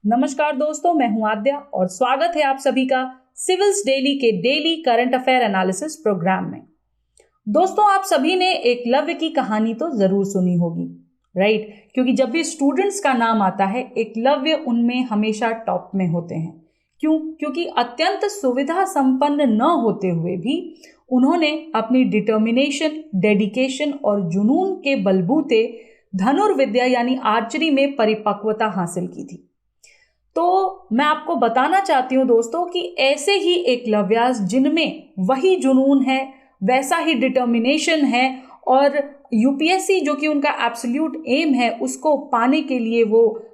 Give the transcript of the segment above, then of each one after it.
नमस्कार दोस्तों, मैं हूं आद्या और स्वागत है आप सभी का सिविल्स डेली के daily current affair analysis program में। दोस्तों, आप सभी ने एकलव्य की कहानी तो जरूर सुनी होगी, राइट? क्योंकि जब भी स्टूडेंट्स का नाम आता है, एकलव्य उनमें हमेशा टॉप में होते हैं। क्योंकि अत्यंत सुविधा संपन्न न होते हुए भी उन्होंने अपनी डिटर्मिनेशन, डेडिकेशन और जुनून के बलबूते धनुर्विद्या यानी आर्चरी में परिपक्वता हासिल की थी। तो मैं आपको बताना चाहती हूँ दोस्तों कि ऐसे ही एकलव्यास जिनमें वही जुनून है, वैसा ही डिटर्मिनेशन है और यूपीएससी जो कि उनका एब्सोल्यूट एम है, उसको पाने के लिए वो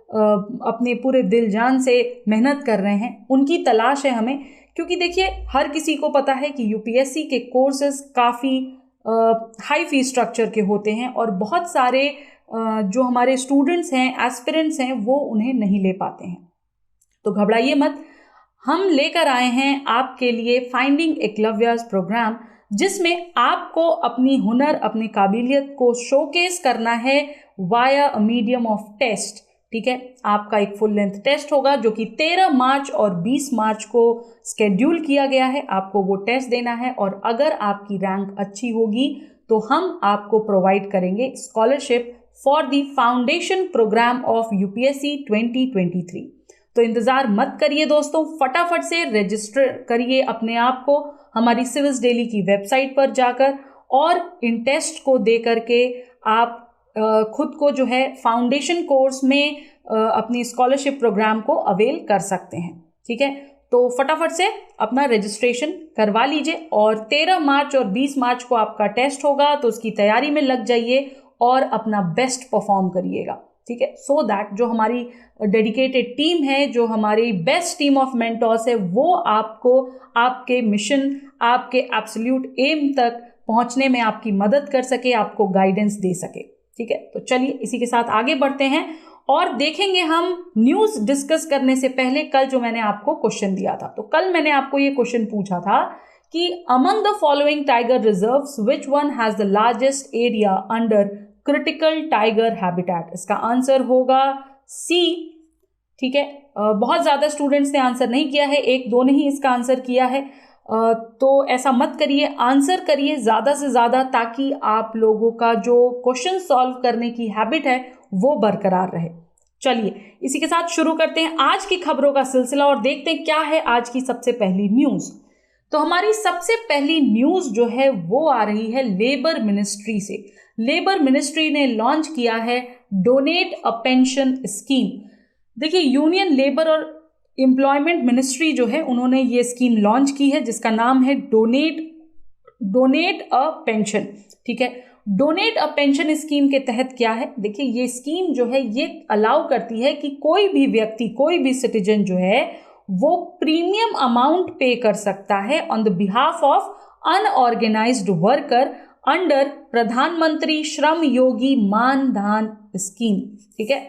अपने पूरे दिल जान से मेहनत कर रहे हैं, उनकी तलाश है हमें। क्योंकि देखिए, हर किसी को पता है कि यूपीएससी के कोर्सेज काफ़ी हाई फी स्ट्रक्चर के होते हैं और बहुत सारे जो हमारे स्टूडेंट्स हैं, एस्पिरेंट्स हैं, वो उन्हें नहीं ले पाते हैं। तो घबराइए मत, हम लेकर आए हैं आपके लिए फाइंडिंग एकलव्यास प्रोग्राम, जिसमें आपको अपनी हुनर, अपनी काबिलियत को शोकेस करना है via a medium of test. ठीक है, आपका एक फुल लेंथ टेस्ट होगा जो कि 13 मार्च और 20 मार्च को स्केड्यूल किया गया है। आपको वो टेस्ट देना है और अगर आपकी रैंक अच्छी होगी तो हम आपको प्रोवाइड करेंगे scholarship for the foundation program of UPSC 2023। तो इंतजार मत करिए दोस्तों, फटाफट से रजिस्टर करिए अपने आप को हमारी सिविल्स डेली की वेबसाइट पर जाकर और इन टेस्ट को दे करके आप खुद को जो है फाउंडेशन कोर्स में अपनी स्कॉलरशिप प्रोग्राम को अवेल कर सकते हैं। ठीक है, तो फटाफट से अपना रजिस्ट्रेशन करवा लीजिए और 13 मार्च और 20 मार्च को आपका टेस्ट होगा, तो उसकी तैयारी में लग जाइए और अपना बेस्ट परफॉर्म करिएगा। ठीक है, सो दैट जो हमारी डेडिकेटेड टीम है, जो हमारी बेस्ट टीम ऑफ मेंटर्स है, वो आपको आपके मिशन, आपके एब्सोल्यूट एम तक पहुंचने में आपकी मदद कर सके, आपको गाइडेंस दे सके। ठीक है, तो चलिए इसी के साथ आगे बढ़ते हैं और देखेंगे हम न्यूज़ डिस्कस करने से पहले कल जो मैंने आपको क्वेश्चन दिया था। तो कल मैंने आपको ये क्वेश्चन पूछा था कि among the following tiger reserves which one has the largest area under critical tiger habitat. इसका आंसर होगा सी। ठीक है, बहुत ज़्यादा स्टूडेंट्स ने आंसर नहीं किया है, एक दो ने ही इसका आंसर किया है। तो ऐसा मत करिए, आंसर करिए ज़्यादा से ज़्यादा, ताकि आप लोगों का जो क्वेश्चन सॉल्व करने की हैबिट है वो बरकरार रहे। चलिए इसी के साथ शुरू करते हैं आज की खबरों का सिलसिला और देखते हैं क्या है आज की सबसे पहली न्यूज़। तो हमारी सबसे पहली न्यूज़ जो है वो आ रही है लेबर मिनिस्ट्री से। लेबर मिनिस्ट्री ने लॉन्च किया है डोनेट अ पेंशन स्कीम। देखिए, यूनियन लेबर और एम्प्लॉयमेंट मिनिस्ट्री जो है, उन्होंने ये स्कीम लॉन्च की है जिसका नाम है डोनेट अ पेंशन। ठीक है, डोनेट अ पेंशन स्कीम के तहत क्या है, देखिए ये स्कीम जो है ये अलाउ करती है कि कोई भी व्यक्ति, कोई भी सिटीजन जो है वो प्रीमियम अमाउंट पे कर सकता है on the behalf of unorganised worker under प्रधानमंत्री श्रम योगी मानधन स्कीम। ठीक है,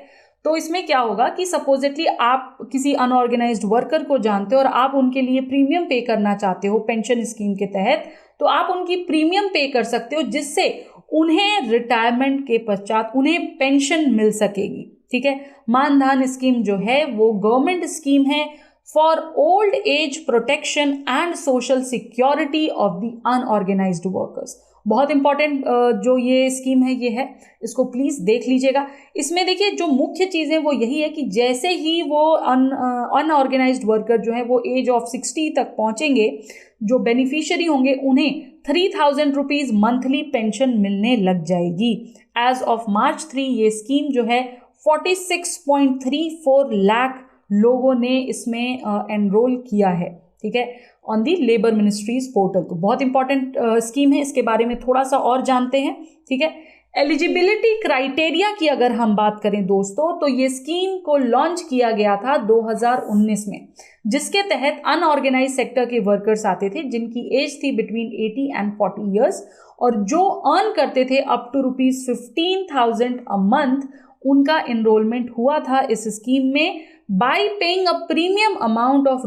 तो इसमें क्या होगा कि सपोजिटली आप किसी अनऑर्गेनाइज्ड वर्कर को जानते हो और आप उनके लिए प्रीमियम पे करना चाहते हो पेंशन स्कीम के तहत, तो आप उनकी प्रीमियम पे कर सकते हो, जिससे उन्हें रिटायरमेंट के पश्चात उन्हें पेंशन मिल सकेगी। ठीक है, मानधन स्कीम जो है वो गवर्नमेंट स्कीम है for old age protection and social security of the unorganised workers. बहुत इंपॉर्टेंट जो ये स्कीम है ये है, इसको प्लीज़ देख लीजिएगा। इसमें देखिए जो मुख्य चीज़ें वो यही है कि जैसे ही वो अनऑर्गेनाइज्ड वर्कर जो है वो एज ऑफ 60 तक पहुंचेंगे, जो बेनिफिशियरी होंगे उन्हें 3000 रुपीज़ मंथली पेंशन मिलने लग जाएगी। एज ऑफ मार्च 3 ये स्कीम जो है 46.34 लाख लोगों ने इसमें एनरोल किया है। ठीक है, on the labour ministries portal. तो बहुत इंपॉर्टेंट स्कीम है, इसके बारे में थोड़ा सा और जानते हैं। ठीक है, एलिजिबिलिटी क्राइटेरिया की अगर हम बात करें दोस्तों, तो ये स्कीम को लॉन्च किया गया था 2019 में, जिसके तहत अनऑर्गेनाइज सेक्टर के वर्कर्स आते थे जिनकी एज थी बिटवीन 80 एंड 40 ईयर्स और जो अर्न करते थे अप टू ₹15,000 अ मंथ, उनका एनरोलमेंट हुआ था इस स्कीम में bye paying a premium amount of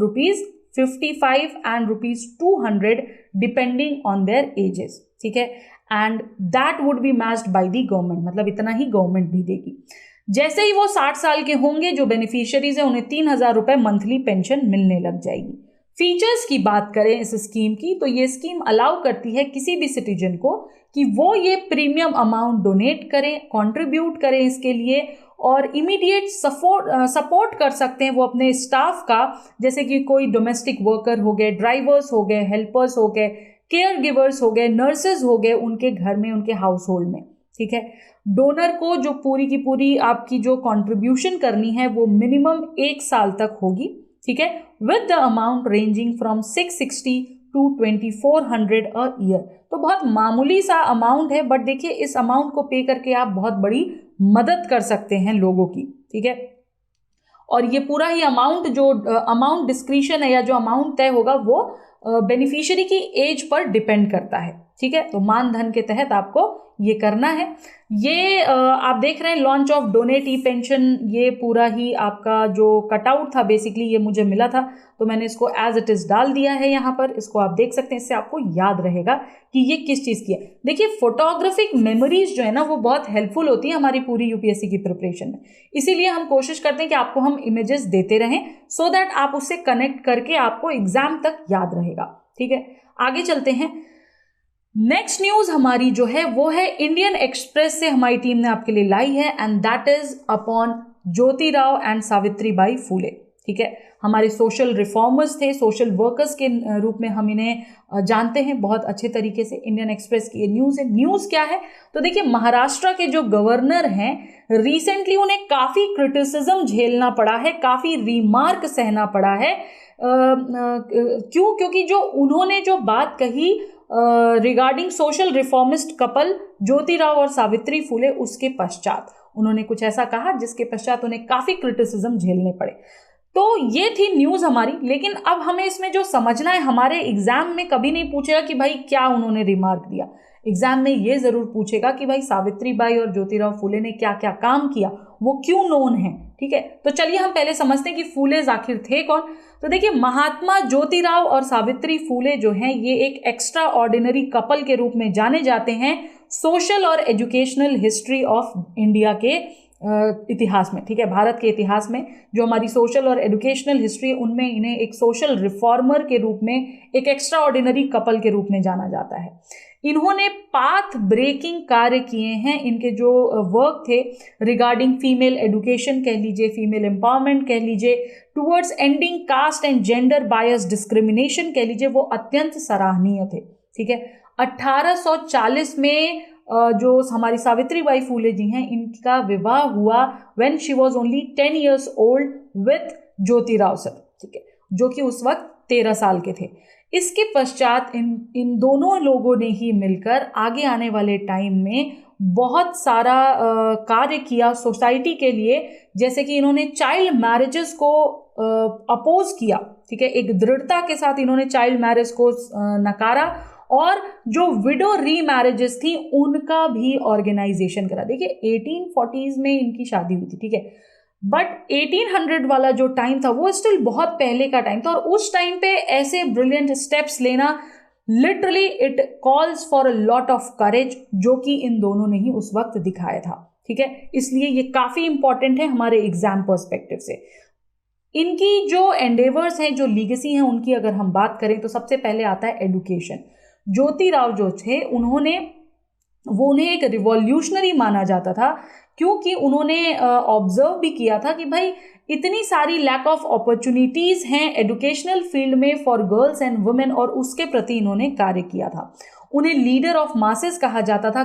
₹55 and ₹200 depending on their edges. ठीक है, and that would be matched by the government, मतलब इतना ही गवर्नमेंट भी देगी। जैसे ही वो 60 साल के होंगे, जो बेनिफिशियरीज हैं उन्हें 3,000 रुपए मंथली पेंशन मिलने लग जाएगी। फीचर्स की बात करें इस स्कीम की, तो ये स्कीम अलाउ करती है किसी भी सिटीजन को कि वो ये प्रीमियम अमाउंट डोनेट करें, कंट्रीब्यूट करें इसके लिए, और इमीडिएट सपोर्ट कर सकते हैं वो अपने स्टाफ का, जैसे कि कोई डोमेस्टिक वर्कर हो गए, ड्राइवर्स हो गए, हेल्पर्स हो गए, केयर गिवर्स हो गए, नर्सेज हो गए, उनके घर में, उनके हाउस होल्ड में। ठीक है, डोनर को जो पूरी की पूरी आपकी जो कंट्रीब्यूशन करनी है वो मिनिमम 1 साल तक होगी। ठीक है, with the amount ranging from 660 to 2400 a year. तो बहुत मामूली सा अमाउंट है, बट देखिए इस अमाउंट को पे करके आप बहुत बड़ी मदद कर सकते हैं लोगों की। ठीक है, और ये पूरा ही अमाउंट, जो अमाउंट डिस्क्रिशन है या जो अमाउंट तय होगा वो बेनिफिशियरी की एज पर डिपेंड करता है। ठीक है, तो मानधन के तहत आपको ये करना है। ये आप देख रहे हैं launch of donate E pension, ये पूरा ही आपका जो कटआउट था बेसिकली ये मुझे मिला था, तो मैंने इसको एज इट इज डाल दिया है यहाँ पर। इसको आप देख सकते हैं, इससे आपको याद रहेगा कि ये किस चीज़ की है। देखिए फोटोग्राफिक मेमोरीज जो है ना वो बहुत हेल्पफुल होती है हमारी पूरी यूपीएससी की प्रिपरेशन में, इसीलिए हम कोशिश करते हैं कि आपको हम इमेजेस देते रहें सो दैट आप उससे कनेक्ट करके आपको एग्जाम तक याद रहेगा। ठीक है, आगे चलते हैं। नेक्स्ट न्यूज हमारी जो है वो है इंडियन एक्सप्रेस से हमारी टीम ने आपके लिए लाई है, and that is upon Jyotirao and Savitribai Phule. ठीक है, हमारे सोशल रिफॉर्मर्स थे, सोशल वर्कर्स के रूप में हम इन्हें जानते हैं बहुत अच्छे तरीके से। इंडियन एक्सप्रेस की ये न्यूज़ है। न्यूज़ क्या है, तो देखिए महाराष्ट्र के जो गवर्नर हैं रिसेंटली उन्हें काफ़ी क्रिटिसिज्म झेलना पड़ा है, काफ़ी रिमार्क सहना पड़ा है। क्यों? क्योंकि जो उन्होंने जो बात कही regarding social reformist couple Jyotirao और सावित्री फूले, उसके पश्चात उन्होंने कुछ ऐसा कहा जिसके पश्चात उन्हें काफ़ी क्रिटिसिज्म झेलने पड़े। तो ये थी न्यूज़ हमारी, लेकिन अब हमें इसमें जो समझना है, हमारे एग्जाम में कभी नहीं पूछेगा कि भाई क्या उन्होंने रिमार्क दिया। एग्जाम में ये ज़रूर पूछेगा कि भाई सावित्रीबाई और ज्योतिराव फूले ने क्या क्या काम किया, वो क्यों नोन है। ठीक है, तो चलिए हम पहले समझते हैं कि फूले आखिर थे कौन। तो देखिए महात्मा ज्योतिराव और सावित्री फूले जो हैं ये एक एक्स्ट्रा ऑर्डिनरी कपल के रूप में जाने जाते हैं सोशल और एजुकेशनल हिस्ट्री ऑफ इंडिया के इतिहास में। ठीक है, भारत के इतिहास में जो हमारी सोशल और एजुकेशनल हिस्ट्री है उनमें इन्हें एक सोशल रिफॉर्मर के रूप में, एक एक्स्ट्रा ऑर्डिनरी कपल के रूप में जाना जाता है। इन्होंने पाथ ब्रेकिंग कार्य किए हैं। इनके जो वर्क थे रिगार्डिंग फीमेल एजुकेशन कह लीजिए, फीमेल एम्पावरमेंट कह लीजिए, towards ending caste and gender bias discrimination कह लीजिए, वो अत्यंत सराहनीय थे। ठीक है, 1840 में जो हमारी सावित्रीबाई फूले जी हैं इनका विवाह हुआ when she was only 10 years old with Jyotirao sir. ठीक है, जो कि उस वक्त 13 साल के थे। इसके पश्चात इन दोनों लोगों ने ही मिलकर आगे आने वाले टाइम में बहुत सारा कार्य किया सोसाइटी के लिए, जैसे कि इन्होंने चाइल्ड मैरिजेस को अपोज किया। ठीक है, एक दृढ़ता के साथ इन्होंने चाइल्ड मैरिज को नकारा, और जो विडो री मैरिजेस थी उनका भी ऑर्गेनाइजेशन करा। देखिए 1840s में इनकी शादी हुई थी। ठीक है, बट 1800 वाला जो टाइम था वो स्टिल बहुत पहले का टाइम था, और उस टाइम पे ऐसे ब्रिलियंट स्टेप्स लेना literally it calls for a lot of courage, जो कि इन दोनों ने ही उस वक्त दिखाया था। ठीक है, इसलिए ये काफ़ी इंपॉर्टेंट है हमारे एग्जाम पर्सपेक्टिव से। इनकी जो एंडेवर्स हैं, जो लीगेसी हैं, उनकी अगर हम बात करें तो सबसे पहले आता है एडुकेशन। ज्योतिराव जो थे उन्हें एक रिवॉल्यूशनरी माना जाता था, क्योंकि उन्होंने ऑब्जर्व भी किया था कि भाई इतनी सारी लैक ऑफ अपॉर्चुनिटीज़ हैं एजुकेशनल फील्ड में फॉर गर्ल्स एंड वुमेन, और उसके प्रति इन्होंने कार्य किया था। उन्हें लीडर ऑफ मासेस कहा जाता था।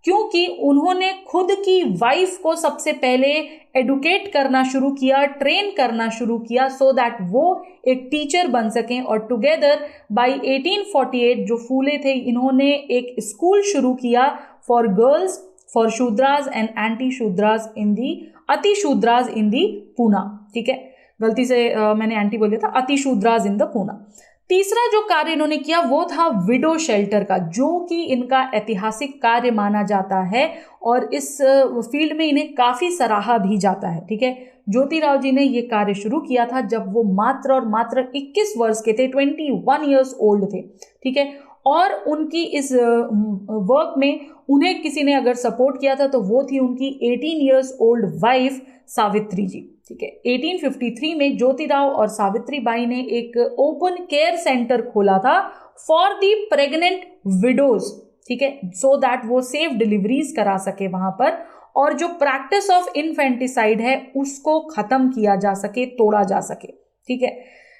क्योंकि उन्होंने खुद की वाइफ को सबसे पहले एडुकेट करना शुरू किया, ट्रेन करना शुरू किया, सो दैट वो एक टीचर बन सकें। और टुगेदर बाय 1848 जो फूले थे इन्होंने एक स्कूल शुरू किया for girls, for Shudras and anti Shudras in the Ati Shudras in दी पूना। ठीक है, गलती से मैंने एंटी बोल दिया था, अति शूद्रास इन द पूना। तीसरा जो कार्य इन्होंने किया वो था विडो शेल्टर का, जो कि इनका ऐतिहासिक कार्य माना जाता है और इस फील्ड में इन्हें काफ़ी सराहा भी जाता है। ठीक है, ज्योतिराव जी ने ये कार्य शुरू किया था जब वो मात्र और मात्र 21 वर्ष के थे, 21 years ओल्ड थे। ठीक है, और उनकी इस वर्क में उन्हें किसी ने अगर सपोर्ट किया था तो वो थी उनकी 18 इयर्स ओल्ड वाइफ सावित्री जी। ठीक है, 1853 में ज्योतिराव और सावित्री बाई ने एक ओपन केयर सेंटर खोला था फॉर दी प्रेग्नेंट विडोज। ठीक है, सो दैट वो सेफ डिलीवरीज करा सके वहां पर, और जो प्रैक्टिस ऑफ इन्फेंटिसाइड है उसको खत्म किया जा सके, तोड़ा जा सके। ठीक है,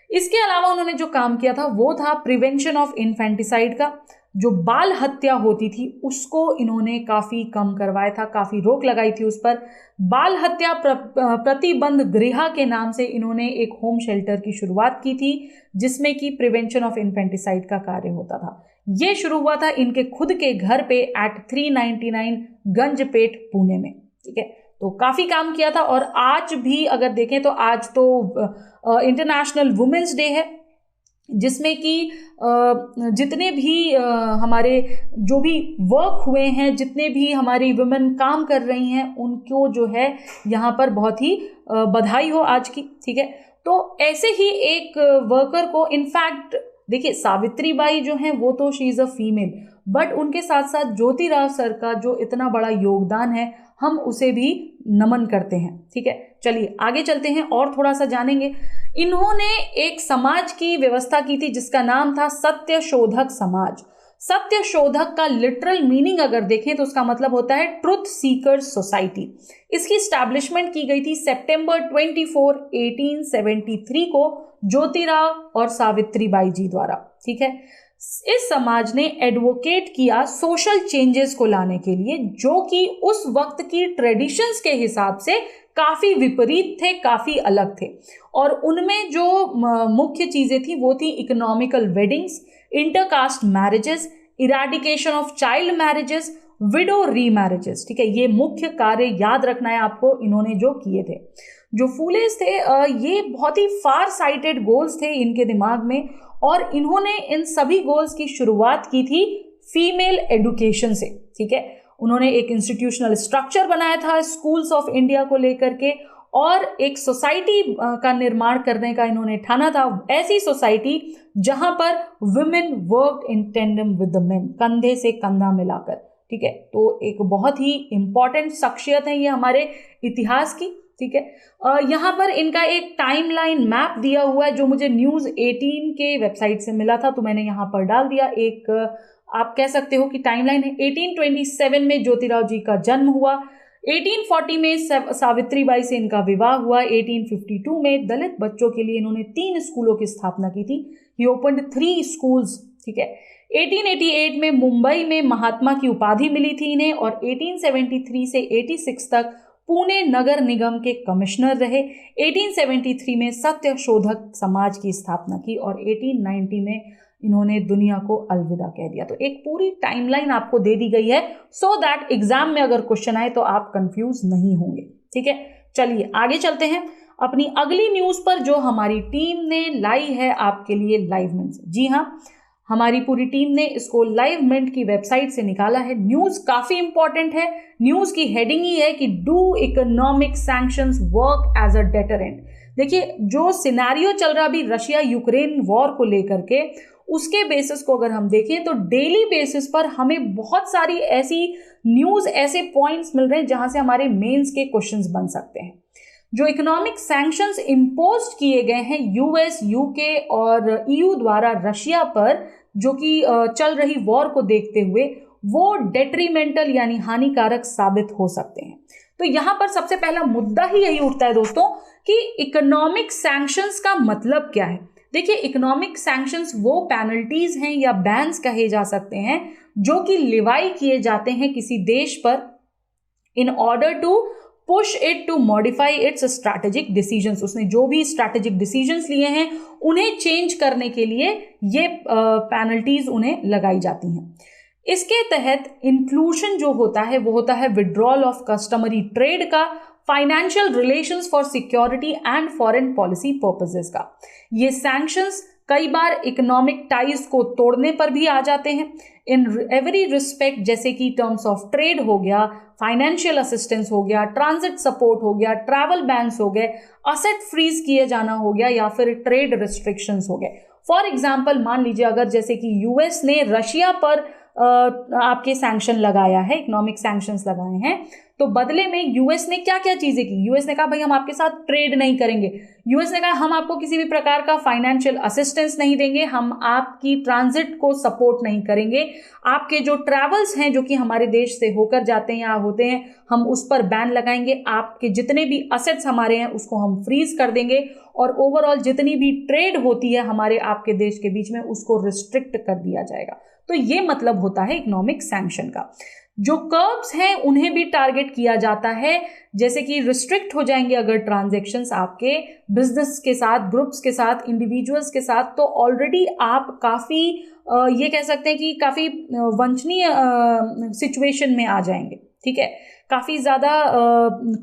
इसके अलावा उन्होंने जो काम किया था वो था प्रिवेंशन ऑफ इन्फेंटिसाइड का। जो बाल हत्या होती थी उसको इन्होंने काफी कम करवाया था, काफी रोक लगाई थी उस पर। बाल हत्या प्रतिबंध गृह के नाम से इन्होंने एक होम शेल्टर की शुरुआत की थी जिसमें कि प्रिवेंशन ऑफ इन्फेंटिसाइड का कार्य होता था। ये शुरू हुआ था इनके खुद के घर पे एट 399 गंजपेट पुणे में। ठीक है, तो काफी काम किया था। और आज भी अगर देखें तो आज तो इंटरनेशनल वुमेन्स डे है, जिसमें कि जितने भी हमारे जो भी वर्क हुए हैं, जितने भी हमारी वुमेन काम कर रही हैं, उनको जो है यहाँ पर बहुत ही बधाई हो आज की। ठीक है, तो ऐसे ही एक वर्कर को, इनफैक्ट देखिए सावित्री बाई जो हैं वो तो she is a female, but उनके साथ साथ ज्योतिराव सर का जो इतना बड़ा योगदान है हम उसे भी नमन करते हैं। ठीक है, चलिए आगे चलते हैं और थोड़ा सा जानेंगे। इन्होंने एक समाज की व्यवस्था की थी जिसका नाम था सत्य शोधक समाज। सत्य शोधक का लिटरल मीनिंग अगर देखें तो उसका मतलब होता है ट्रुथ सीकर्स सोसाइटी। इसकी स्टैब्लिशमेंट की गई थी सितंबर 24, 1873 को ज्योतिराव और सावित्री बाई जी द्वारा। ठीक है, इस समाज ने एडवोकेट किया सोशल चेंजेस को लाने के लिए, जो कि उस वक्त की ट्रेडिशंस के हिसाब से काफी विपरीत थे, काफी अलग थे। और उनमें जो मुख्य चीजें थी वो थी economical weddings, intercaste marriages, eradication of child marriages, widow remarriages. ठीक है, ये मुख्य कार्य याद रखना है आपको इन्होंने जो किए थे। जो फूलेस थे ये बहुत ही फार साइटेड गोल्स थे इनके दिमाग में, और इन्होंने इन सभी गोल्स की शुरुआत की थी फीमेल एडुकेशन से। ठीक है, उन्होंने एक इंस्टीट्यूशनल स्ट्रक्चर बनाया था स्कूल्स ऑफ इंडिया को लेकर के, और एक सोसाइटी का निर्माण करने का इन्होंने ठाना था, ऐसी सोसाइटी जहां पर women work in tandem with the main, कंधे से कंधा मिलाकर। ठीक है, तो एक बहुत ही इंपॉर्टेंट शख्सियत है ये हमारे इतिहास की। ठीक है, यहाँ पर इनका एक टाइमलाइन मैप दिया हुआ है जो मुझे न्यूज़ 18 के वेबसाइट से मिला था, तो मैंने यहाँ पर डाल दिया। एक आप कह सकते हो कि टाइमलाइन है। 1827 में ज्योतिराव जी का जन्म हुआ, 1840 में सावित्री बाई से इनका विवाह हुआ, 1852 में दलित बच्चों के लिए इन्होंने 3 स्कूलों की स्थापना की थी। ही ओपन्ड 3 स्कूल्स। ठीक है, 1888 में मुंबई में महात्मा की उपाधि मिली थी इन्हें, और 1873 से 86 तक पुणे नगर निगम के कमिश्नर रहे। 1873 में सत्य शोधक समाज की स्थापना की, और 1890 में इन्होंने दुनिया को अलविदा कह दिया। तो एक पूरी टाइमलाइन आपको दे दी गई है, सो दैट एग्जाम में अगर क्वेश्चन आए तो आप कंफ्यूज नहीं होंगे। ठीक है, चलिए आगे चलते हैं अपनी अगली न्यूज पर जो हमारी टीम ने लाई है आपके लिए लाइव मिंट से। जी हाँ, हमारी पूरी टीम ने इसको लाइव मिंट की वेबसाइट से निकाला है। न्यूज काफी इंपॉर्टेंट है। न्यूज की हेडिंग ही है कि do economic sanctions work as a deterrent. देखिए, जो सिनेरियो चल रहा अभी रशिया यूक्रेन वॉर को लेकर के, उसके बेसिस को अगर हम देखें तो डेली बेसिस पर हमें बहुत सारी ऐसी न्यूज, ऐसे पॉइंट्स मिल रहे हैं जहां से हमारे मेंस के क्वेश्चंस बन सकते हैं। जो इकोनॉमिक सैंक्शंस इम्पोज किए गए हैं यूएस, यूके और ईयू द्वारा रशिया पर, जो कि चल रही वॉर को देखते हुए, वो डेट्रीमेंटल यानी हानिकारक साबित हो सकते हैं। तो यहां पर सबसे पहला मुद्दा ही यही उठता है दोस्तों कि इकोनॉमिक सैंक्शंस का मतलब क्या है। देखिए, इकोनॉमिक सैंक्शंस वो पेनल्टीज हैं या बैन्स कहे जा सकते हैं जो कि लिवाई किए जाते हैं किसी देश पर in order to push it to modify its strategic decisions. उसने जो भी स्ट्रैटेजिक डिसीजंस लिए हैं उन्हें चेंज करने के लिए ये पेनल्टीज उन्हें लगाई जाती हैं। इसके तहत इंक्लूजन जो होता है वो होता है विड्रॉल ऑफ कस्टमरी ट्रेड का, financial relations for security and foreign policy purposes का। ये सैंक्शंस कई बार इकोनॉमिक टाइज को तोड़ने पर भी आ जाते हैं इन एवरी रिस्पेक्ट, जैसे कि टर्म्स ऑफ ट्रेड हो गया, फाइनेंशियल असिस्टेंस हो गया, ट्रांजिट सपोर्ट हो गया, ट्रैवल बैन्स हो गए, असेट फ्रीज किए जाना हो गया, या फिर ट्रेड रिस्ट्रिक्शंस हो गए। फॉर एग्जाम्पल मान लीजिए अगर जैसे कि यूएस ने रशिया पर आपके सैंक्शन लगाया है, इकोनॉमिक सैंक्शंस लगाए हैं, तो बदले में यूएस ने क्या क्या चीजें की। यूएस ने कहा भाई हम आपके साथ ट्रेड नहीं करेंगे, यूएस ने कहा हम आपको किसी भी प्रकार का फाइनेंशियल असिस्टेंस नहीं देंगे, हम आपकी ट्रांजिट को सपोर्ट नहीं करेंगे, आपके जो ट्रैवल्स हैं जो कि हमारे देश से होकर जाते हैं या होते हैं हम उस पर बैन लगाएंगे, आपके जितने भी असेट्स हमारे हैं उसको हम फ्रीज कर देंगे, और ओवरऑल जितनी भी ट्रेड होती है हमारे आपके देश के बीच में उसको रिस्ट्रिक्ट कर दिया जाएगा। तो ये मतलब होता है इकोनॉमिक सैंक्शन का। जो कर्ब्स हैं उन्हें भी टारगेट किया जाता है, जैसे कि रिस्ट्रिक्ट हो जाएंगे अगर ट्रांजैक्शंस आपके बिजनेस के साथ, ग्रुप्स के साथ, इंडिविजुअल्स के साथ, तो ऑलरेडी आप काफ़ी ये कह सकते हैं कि काफ़ी वंचनीय सिचुएशन में आ जाएंगे, ठीक है, काफ़ी ज़्यादा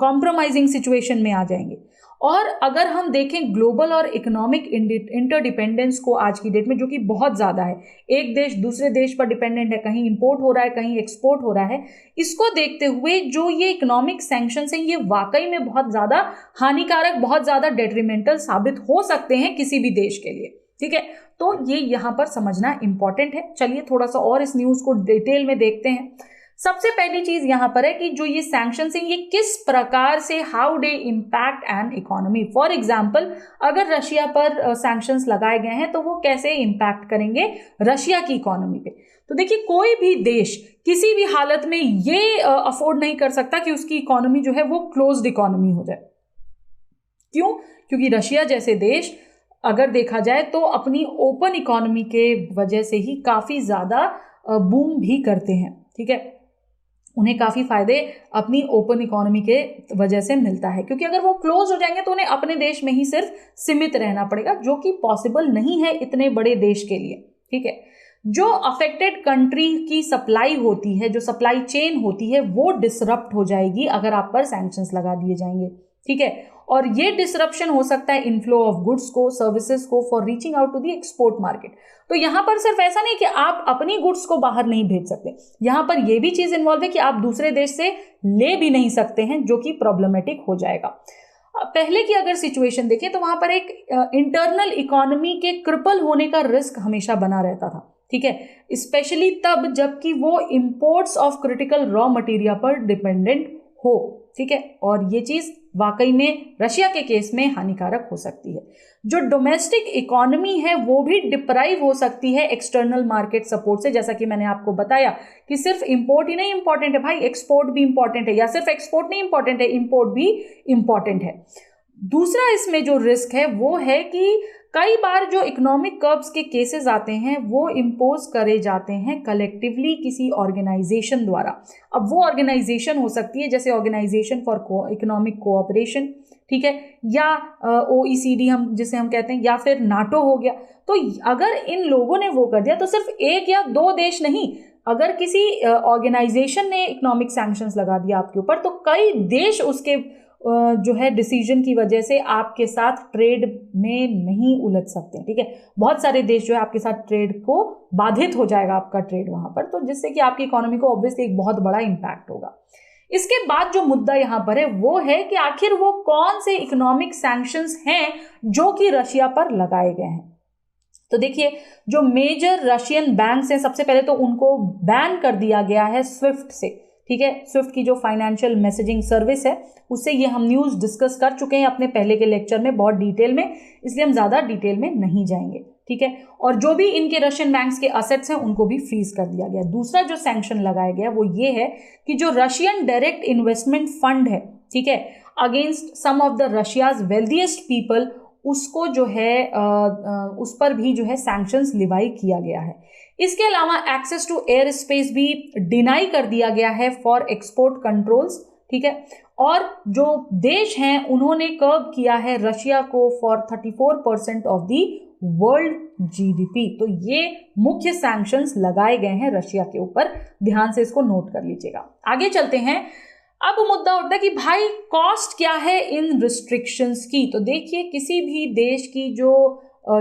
कॉम्प्रोमाइजिंग सिचुएशन में आ जाएंगे। और अगर हम देखें ग्लोबल और इकोनॉमिक इंटरडिपेंडेंस को आज की डेट में, जो कि बहुत ज़्यादा है, एक देश दूसरे देश पर डिपेंडेंट है, कहीं इंपोर्ट हो रहा है कहीं एक्सपोर्ट हो रहा है, इसको देखते हुए जो ये इकोनॉमिक सैंक्शंस हैं ये वाकई में बहुत ज़्यादा हानिकारक, बहुत ज़्यादा डेट्रीमेंटल साबित हो सकते हैं किसी भी देश के लिए, ठीक है। तो ये यहाँ पर समझना इंपॉर्टेंट है। चलिए थोड़ा सा और इस न्यूज़ को डिटेल में देखते हैं। सबसे पहली चीज यहां पर है कि जो ये सैंक्शंस हैं ये किस प्रकार से, how day impact an economy. For example अगर रशिया पर सैंक्शंस लगाए गए हैं तो वो कैसे इम्पैक्ट करेंगे रशिया की इकोनॉमी पे। तो देखिए कोई भी देश किसी भी हालत में ये अफोर्ड नहीं कर सकता कि उसकी इकोनॉमी जो है वो क्लोज्ड इकोनॉमी हो जाए। क्यों? क्योंकि रशिया जैसे देश अगर देखा जाए तो अपनी ओपन इकोनॉमी के वजह से ही काफी ज्यादा बूम भी करते हैं, ठीक है, उन्हें काफ़ी फ़ायदे अपनी ओपन इकोनॉमी के वजह से मिलता है, क्योंकि अगर वो क्लोज हो जाएंगे तो उन्हें अपने देश में ही सिर्फ सीमित रहना पड़ेगा, जो कि पॉसिबल नहीं है इतने बड़े देश के लिए, ठीक है। जो अफेक्टेड कंट्री की सप्लाई होती है, जो सप्लाई चेन होती है, वो डिसरप्ट हो जाएगी अगर आप पर सैंक्शंस लगा दिए जाएंगे, ठीक है। और ये डिसरप्शन हो सकता है इनफ्लो ऑफ गुड्स को, सर्विसेज को, for reaching out to the export market. तो यहाँ पर सिर्फ ऐसा नहीं कि आप अपनी गुड्स को बाहर नहीं भेज सकते, यहाँ पर यह भी चीज इन्वॉल्व है कि आप दूसरे देश से ले भी नहीं सकते हैं, जो कि प्रॉब्लमेटिक हो जाएगा। पहले की अगर सिचुएशन देखें तो वहां पर एक इंटरनल इकोनॉमी के क्रिपल होने का रिस्क हमेशा बना रहता था, ठीक है, स्पेशली तब जबकि वो imports of critical raw material पर डिपेंडेंट हो, ठीक है। और ये चीज वाकई में रशिया के केस में हानिकारक हो सकती है। जो डोमेस्टिक इकोनॉमी है वो भी डिप्राइव हो सकती है एक्सटर्नल मार्केट सपोर्ट से, जैसा कि मैंने आपको बताया कि सिर्फ इंपोर्ट ही नहीं इंपॉर्टेंट है भाई, एक्सपोर्ट भी इंपॉर्टेंट है, या सिर्फ एक्सपोर्ट नहीं इंपॉर्टेंट है, इंपोर्ट भी इंपॉर्टेंट है। दूसरा इसमें जो रिस्क है वो है कि कई बार जो इकोनॉमिक कर्ब्स के केसेस आते हैं वो इम्पोज करे जाते हैं कलेक्टिवली किसी ऑर्गेनाइजेशन द्वारा। अब वो ऑर्गेनाइजेशन हो सकती है जैसे ऑर्गेनाइजेशन फॉर इकोनॉमिक कोऑपरेशन, ठीक है, या OECD हम जिसे हम कहते हैं, या फिर नाटो हो गया। तो अगर इन लोगों ने वो कर दिया तो सिर्फ एक या दो देश नहीं, अगर किसी ऑर्गेनाइजेशन ने इकोनॉमिक सैंक्शंस लगा दिया आपके ऊपर तो कई देश उसके जो है डिसीजन की वजह से आपके साथ ट्रेड में नहीं उलझ सकते, ठीक है। बहुत सारे देश जो है आपके साथ ट्रेड को बाधित हो जाएगा आपका ट्रेड वहां पर, तो जिससे कि आपकी इकोनॉमी को ऑब्वियसली एक बहुत बड़ा इंपैक्ट होगा। इसके बाद जो मुद्दा यहां पर है वो है कि आखिर वो कौन से इकोनॉमिक सैंक्शंस हैं जो कि रशिया पर लगाए गए हैं। तो देखिए जो मेजर रशियन बैंक्स हैं, सबसे पहले तो उनको बैन कर दिया गया है स्विफ्ट से, ठीक है। स्विफ्ट की जो फाइनेंशियल मैसेजिंग सर्विस है उससे ये हम न्यूज़ डिस्कस कर चुके हैं अपने पहले के लेक्चर में बहुत डिटेल में, इसलिए हम ज़्यादा डिटेल में नहीं जाएंगे, ठीक है। और जो भी इनके रशियन बैंक्स के असेट्स हैं उनको भी फ्रीज कर दिया गया। दूसरा जो सैंक्शन लगाया गया वो ये है कि जो रशियन डायरेक्ट इन्वेस्टमेंट फंड है, ठीक है, against some of the Russia's wealthiest people, उसको जो है उस पर भी जो है सैंक्शंस लिवाई किया गया है। इसके अलावा एक्सेस टू एयर स्पेस भी डिनाई कर दिया गया है फॉर एक्सपोर्ट कंट्रोल्स, ठीक है। और जो देश हैं उन्होंने कर्ब किया है रशिया को for 34% of the world GDP। तो ये मुख्य सैंक्शंस लगाए गए हैं रशिया के ऊपर, ध्यान से इसको नोट कर लीजिएगा। आगे चलते हैं। अब मुद्दा उठता है कि भाई कॉस्ट क्या है इन रिस्ट्रिक्शंस की। तो देखिए किसी भी देश की जो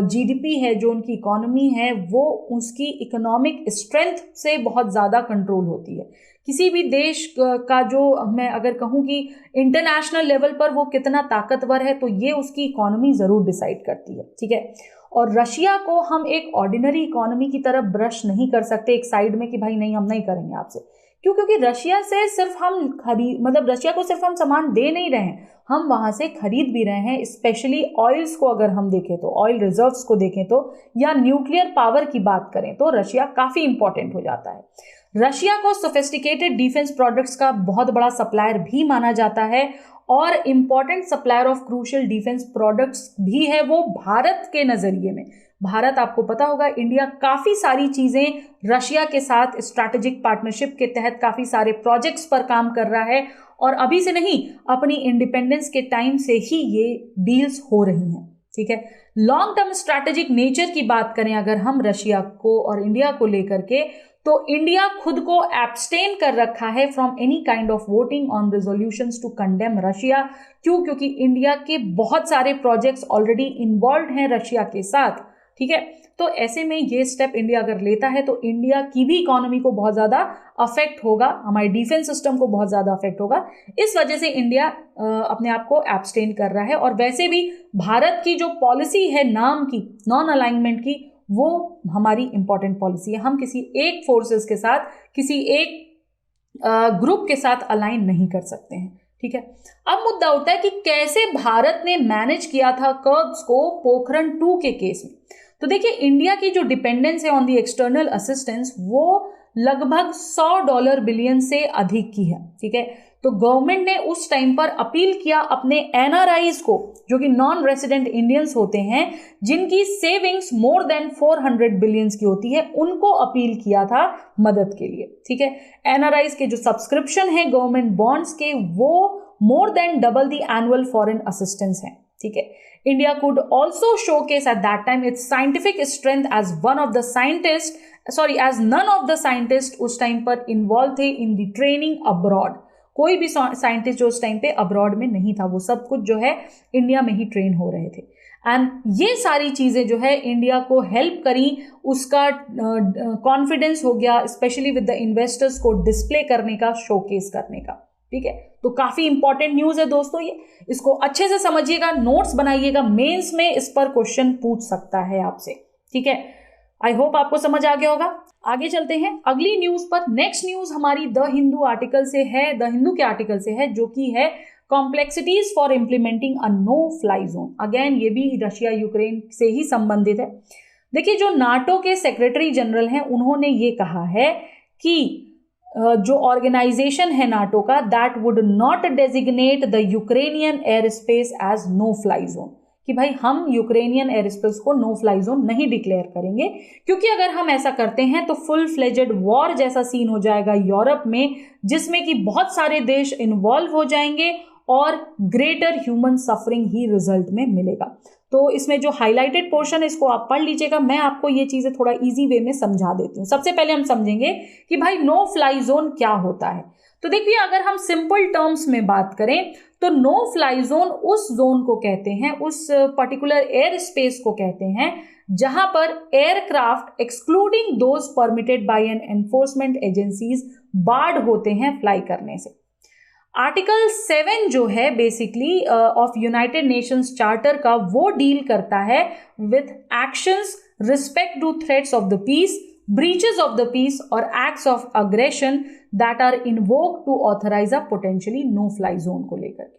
GDP है, जो उनकी इकोनॉमी है, वो उसकी इकोनॉमिक स्ट्रेंथ से बहुत ज़्यादा कंट्रोल होती है। किसी भी देश का जो मैं अगर कहूँ कि इंटरनेशनल लेवल पर वो कितना ताकतवर है तो ये उसकी इकोनॉमी ज़रूर डिसाइड करती है, ठीक है। और रशिया को हम एक ऑर्डिनरी इकोनॉमी की तरह ब्रश नहीं कर सकते एक साइड में कि भाई नहीं, हम नहीं करेंगे आपसे। क्यों? क्योंकि रशिया से सिर्फ हम रशिया को सिर्फ हम सामान दे नहीं रहे हैं, हम वहां से खरीद भी रहे हैं। स्पेशली ऑयल्स को अगर हम देखें तो, ऑयल रिजर्व्स को देखें तो, या न्यूक्लियर पावर की बात करें तो रशिया काफी इंपॉर्टेंट हो जाता है। रशिया को सोफिस्टिकेटेड डिफेंस प्रोडक्ट्स का बहुत बड़ा सप्लायर भी माना जाता है और important supplier of crucial defence products भी है वो भारत के नजरिए में। भारत, आपको पता होगा, इंडिया काफी सारी चीजें रशिया के साथ स्ट्रैटेजिक पार्टनरशिप के तहत काफी सारे प्रोजेक्ट्स पर काम कर रहा है और अभी से नहीं, अपनी इंडिपेंडेंस के टाइम से ही ये डील्स हो रही हैं। ठीक है, लॉन्ग टर्म स्ट्रैटेजिक नेचर की बात करें अगर हम रशिया को और इंडिया को लेकर के, तो इंडिया खुद को एब्सटेन कर रखा है from any kind of voting on resolutions to condemn Russia. क्यों? क्योंकि इंडिया के बहुत सारे प्रोजेक्ट्स ऑलरेडी इन्वॉल्व हैं रशिया के साथ। ठीक है, तो ऐसे में ये स्टेप इंडिया अगर लेता है तो इंडिया की भी इकोनॉमी को बहुत ज्यादा अफेक्ट होगा, हमारे डिफेंस सिस्टम को बहुत ज्यादा अफेक्ट होगा। इस वजह से इंडिया अपने आप को एब्सटेन कर रहा है। और वैसे भी भारत की जो पॉलिसी है नाम की, नॉन अलाइनमेंट की, वो हमारी इंपॉर्टेंट पॉलिसी है। हम किसी एक फोर्सेस के साथ, किसी एक ग्रुप के साथ अलाइन नहीं कर सकते हैं। ठीक है, अब मुद्दा उठता है कि कैसे भारत ने मैनेज किया था कर्ब्स को पोखरण 2 के केस में। तो देखिए, इंडिया की जो डिपेंडेंस है ऑन द एक्सटर्नल असिस्टेंस वो लगभग $100 बिलियन से अधिक की है। ठीक है, तो गवर्नमेंट ने उस टाइम पर अपील किया अपने एनआरआईज को, जो कि नॉन रेसिडेंट इंडियंस होते हैं, जिनकी सेविंग्स मोर देन 400 बिलियंस की होती है, उनको अपील किया था मदद के लिए। ठीक है, एनआरआईज के जो सब्सक्रिप्शन है गवर्नमेंट बॉन्ड्स के, वो more than double the annual foreign assistance है। ठीक है, India could also showcase at that time its scientific strength as none of the scientists उस टाइम पर इन्वॉल्व थे in the training abroad। कोई भी साइंटिस्ट जो उस टाइम पे अब्रॉड में नहीं था, वो सब कुछ जो है इंडिया में ही ट्रेन हो रहे थे। एंड ये सारी चीजें जो है इंडिया को हेल्प करी, उसका कॉन्फिडेंस हो गया, स्पेशली विद द इन्वेस्टर्स को डिस्प्ले करने का, शोकेस करने का। ठीक है, तो काफी इंपॉर्टेंट न्यूज है दोस्तों ये, इसको अच्छे से समझिएगा, नोट्स बनाइएगा, मेंस में इस पर क्वेश्चन पूछ सकता है आपसे। ठीक है, आई होप आपको समझ आ गया होगा। आगे चलते हैं अगली न्यूज पर। नेक्स्ट न्यूज हमारी द हिंदू आर्टिकल से है, द हिंदू के आर्टिकल से है, जो कि है complexities for implementing a no fly zone. Again ये भी रशिया यूक्रेन से ही संबंधित है। देखिए, जो नाटो के सेक्रेटरी जनरल हैं, उन्होंने ये कहा है कि जो ऑर्गेनाइजेशन है नाटो का, that would not designate the Ukrainian air space as no fly zone, कि भाई हम यूक्रेनियन एयर स्पेस को नो फ्लाई जोन नहीं डिक्लेयर करेंगे, क्योंकि अगर हम ऐसा करते हैं तो फुल फ्लेजेड वॉर जैसा सीन हो जाएगा यूरोप में, जिसमें कि बहुत सारे देश इन्वॉल्व हो जाएंगे और ग्रेटर ह्यूमन सफरिंग ही रिजल्ट में मिलेगा। तो इसमें जो हाईलाइटेड पोर्शन है इसको आप पढ़ लीजिएगा, मैं आपको ये चीजें थोड़ा इजी वे में समझा देती हूँ। सबसे पहले हम समझेंगे कि भाई नो फ्लाई जोन क्या होता है। तो देखिए, अगर हम सिंपल टर्म्स में बात करें तो नो फ्लाई जोन उस जोन को कहते हैं, उस पर्टिकुलर एयर स्पेस को कहते हैं, जहां पर aircraft excluding those permitted by an enforcement agencies barred होते हैं फ्लाई करने से। आर्टिकल 7 जो है basically of United Nations charter का, वो डील करता है with actions respect to threats of the peace, breaches of the peace और acts of aggression that are invoked to authorise a potentially no fly zone को लेकर।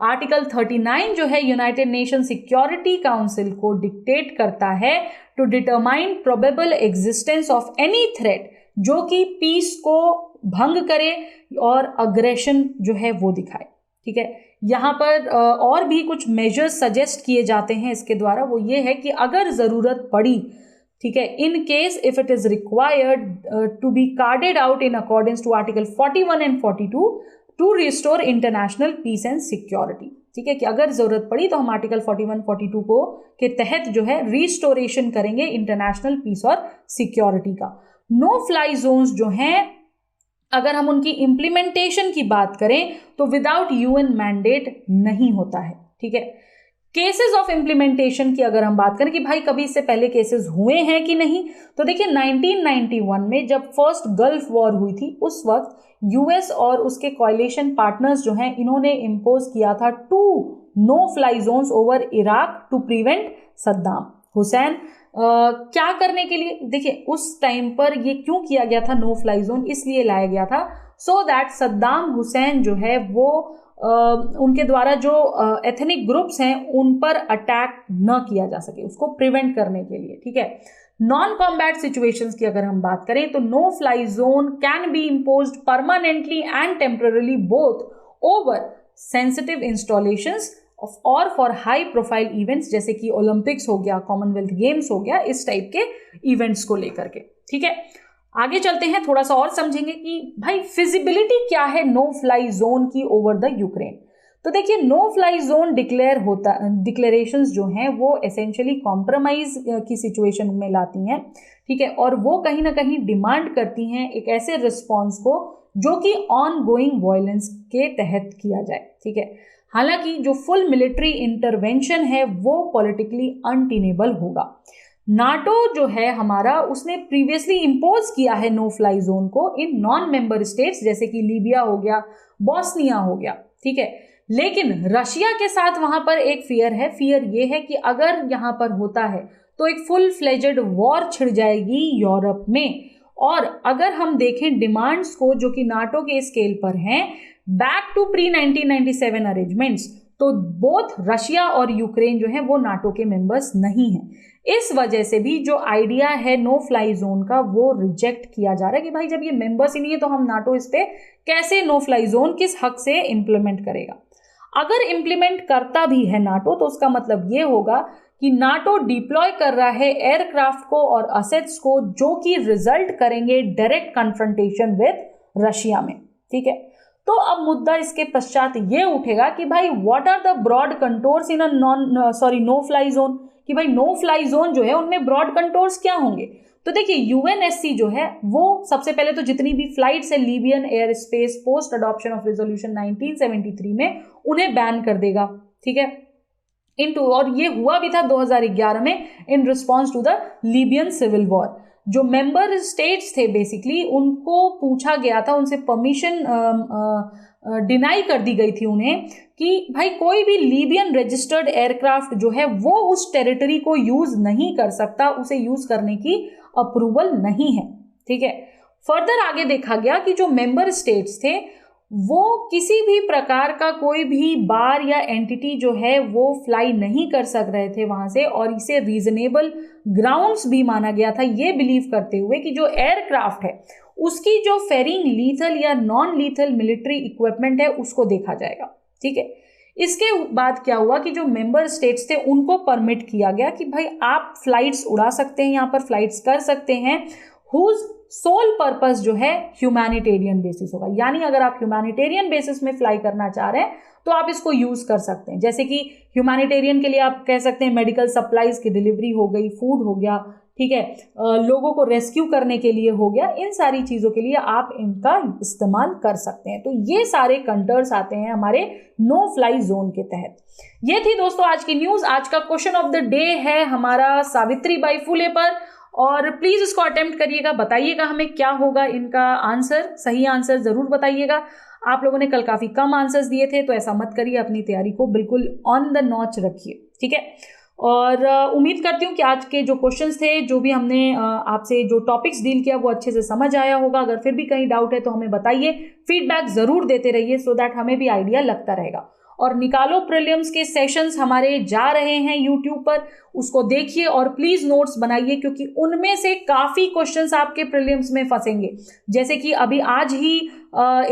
Article 39 जो है United Nation Security Council को dictate करता है to determine probable existence of any threat जो कि पीस को भंग करे और अग्रेशन जो है वो दिखाए। ठीक है, यहाँ पर और भी कुछ मेजर्स सजेस्ट किए जाते हैं इसके द्वारा, वो ये है कि अगर ज़रूरत पड़ी, ठीक है, in case if it is required to be carried out in accordance to article 41 and 42 to restore international peace and security. ठीक है, कि अगर जरूरत पड़ी तो हम आर्टिकल 41, 42 को के तहत जो है रिस्टोरेशन करेंगे इंटरनेशनल पीस और सिक्योरिटी का। नो फ्लाई जोन्स जो हैं, अगर हम उनकी इम्प्लीमेंटेशन की बात करें तो विदाउट यूएन मैंडेट नहीं होता है। ठीक है, केसेस ऑफ इम्प्लीमेंटेशन की अगर हम बात करें कि भाई कभी इससे पहले केसेस हुए हैं कि नहीं, तो देखिए 1991 में जब फर्स्ट गल्फ वॉर हुई थी, उस वक्त यूएस और उसके कोalition पार्टनर्स जो हैं, इन्होंने इम्पोज किया था 2 no fly zones over Iraq to prevent Saddam. Hussein क्या करने के लिए, देखिए उस टाइम पर ये क्यों किया गया था नो फ्लाई जोन, इसलिए लाया गया था सो दैट सद्दाम हुसैन जो है वो उनके द्वारा जो एथनिक ग्रुप्स हैं उन पर अटैक न किया जा सके, उसको प्रिवेंट करने के लिए। ठीक है, नॉन कॉम्बैट सिचुएशंस की अगर हम बात करें तो no fly zone can be imposed permanently and temporary both over sensitive installations और फॉर हाई प्रोफाइल इवेंट्स, जैसे कि ओलंपिक्स हो गया, कॉमनवेल्थ गेम्स हो गया, इस टाइप के इवेंट्स को लेकर के। ठीक है, आगे चलते हैं, थोड़ा सा और समझेंगे कि भाई फिजिबिलिटी क्या है नो फ्लाई जोन की ओवर द यूक्रेन। तो देखिए नो फ्लाई जोन डिक्लेरेशंस जो हैं वो एसेंशियली कॉम्प्रोमाइज की सिचुएशन में लाती हैं। ठीक है, और वो कहीं ना कहीं डिमांड करती हैं एक ऐसे रिस्पॉन्स को जो कि ऑन गोइंग वायलेंस के तहत किया जाए। ठीक है, हालांकि जो फुल मिलिट्री इंटरवेंशन है वो पॉलिटिकली अनटेनेबल होगा। नाटो जो है हमारा, उसने प्रीवियसली इम्पोज किया है नो फ्लाई जोन को इन नॉन मेंबर स्टेट्स, जैसे कि लीबिया हो गया, बॉस्निया हो गया। ठीक है, लेकिन रशिया के साथ वहां पर एक फियर है, फियर ये है कि अगर यहां पर होता है तो एक फुल फ्लेजेड वॉर छिड़ जाएगी यूरोप में। और अगर हम देखें डिमांड्स को जो कि नाटो के स्केल पर हैं, बैक टू प्री 1997 अरेंजमेंट्स, तो बोथ रशिया और यूक्रेन जो है वो नाटो के मेंबर्स नहीं हैं। इस वजह से भी जो आइडिया है नो फ्लाई जोन का वो रिजेक्ट किया जा रहा है कि भाई जब ये मेंबर्स ही नहीं है तो हम नाटो इस पे कैसे नो फ्लाई जोन किस हक से इंप्लीमेंट करेगा। अगर इंप्लीमेंट करता भी है नाटो तो उसका मतलब ये होगा कि नाटो डिप्लॉय कर रहा है एयरक्राफ्ट को और असेट्स को जो कि रिजल्ट करेंगे डायरेक्ट कन्फ्रंटेशन विद रशिया में। ठीक है, तो अब मुद्दा इसके पश्चात ये उठेगा कि भाई what are the broad contours in a no fly zone, कि भाई नो फ्लाई जोन जो है उनमें ब्रॉड कंटोर्स क्या होंगे। तो देखिए यूएनएससी जो है वो सबसे पहले तो जितनी भी फ्लाइट्स है Libyan air space post adoption of resolution 1973 में उन्हें बैन कर देगा। ठीक है, और ये हुआ भी था 2011 में in response to the Libyan civil war. जो मेंबर स्टेट्स थे बेसिकली उनको पूछा गया था, उनसे परमिशन डिनाई कर दी गई थी उन्हें कि भाई कोई भी लीबियन रजिस्टर्ड एयरक्राफ्ट जो है वो उस टेरिटरी को यूज नहीं कर सकता, उसे यूज करने की अप्रूवल नहीं है। ठीक है, फर्दर आगे देखा गया कि जो मेंबर स्टेट्स थे वो किसी भी प्रकार का कोई भी बार या एंटिटी जो है वो फ्लाई नहीं कर सक रहे थे वहां से, और इसे रीजनेबल ग्राउंड्स भी माना गया था, ये बिलीव करते हुए कि जो एयरक्राफ्ट है उसकी जो फेरिंग लीथल या नॉन लीथल मिलिट्री इक्विपमेंट है उसको देखा जाएगा। ठीक है, इसके बाद क्या हुआ कि जो मेंबर स्टेट्स थे उनको परमिट किया गया कि भाई आप फ्लाइट्स उड़ा सकते हैं, यहाँ पर फ्लाइट्स कर सकते हैं, हुज सोल पर्पस जो है ह्यूमैनिटेरियन बेसिस होगा। यानी अगर आप ह्यूमैनिटेरियन बेसिस में फ्लाई करना चाह रहे हैं तो आप इसको यूज कर सकते हैं। जैसे कि ह्यूमैनिटेरियन के लिए आप कह सकते हैं मेडिकल सप्लाईज की डिलीवरी हो गई, फूड हो गया, ठीक है, लोगों को रेस्क्यू करने के लिए हो गया, इन सारी चीजों के लिए आप इनका इस्तेमाल कर सकते हैं। तो ये सारे कंटर्स आते हैं हमारे नो फ्लाई जोन के तहत। ये थी दोस्तों आज की न्यूज। आज का क्वेश्चन ऑफ द डे है हमारा सावित्रीबाई फुले पर, और प्लीज इसको अटेम्प्ट करिएगा, बताइएगा हमें क्या होगा इनका आंसर, सही आंसर जरूर बताइएगा। आप लोगों ने कल काफी कम आंसर्स दिए थे तो ऐसा मत करिए, अपनी तैयारी को बिल्कुल ऑन द नॉच रखिए। ठीक है, और उम्मीद करती हूँ कि आज के जो क्वेश्चंस थे, जो भी हमने आपसे जो टॉपिक्स डील किया वो अच्छे से समझ आया होगा। अगर फिर भी कहीं डाउट है तो हमें बताइए, फीडबैक जरूर देते रहिए सो दैट हमें भी आइडिया लगता रहेगा। और निकालो प्रीलिम्स के सेशंस हमारे जा रहे हैं यूट्यूब पर, उसको देखिए और प्लीज नोट्स बनाइए क्योंकि उनमें से काफी क्वेश्चंस आपके प्रीलिम्स में फंसेंगे। जैसे कि अभी आज ही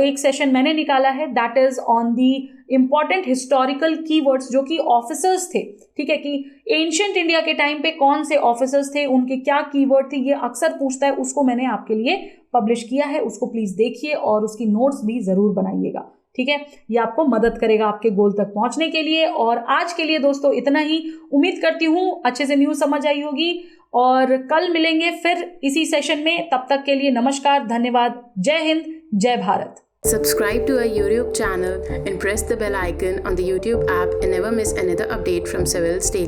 एक सेशन मैंने निकाला है, that is on the important historical keywords जो कि ऑफिसर्स थे। ठीक है, कि एंशिएंट इंडिया के टाइम पे कौन से ऑफिसर्स थे, उनके क्या कीवर्ड थे, ये अक्सर पूछता है, उसको मैंने आपके लिए पब्लिश किया है, उसको प्लीज देखिए और उसकी नोट्स भी जरूर बनाइएगा। ठीक है, ये आपको मदद करेगा आपके गोल तक पहुंचने के लिए। और आज के लिए दोस्तों इतना ही। उम्मीद करती हूँ अच्छे से न्यूज़ समझ आई होगी और कल मिलेंगे फिर इसी सेशन में। तब तक के लिए नमस्कार, धन्यवाद, जय हिंद, जय Bharat. Subscribe to our YouTube channel and press the bell icon on the YouTube app and never miss another update from Civil's Daily.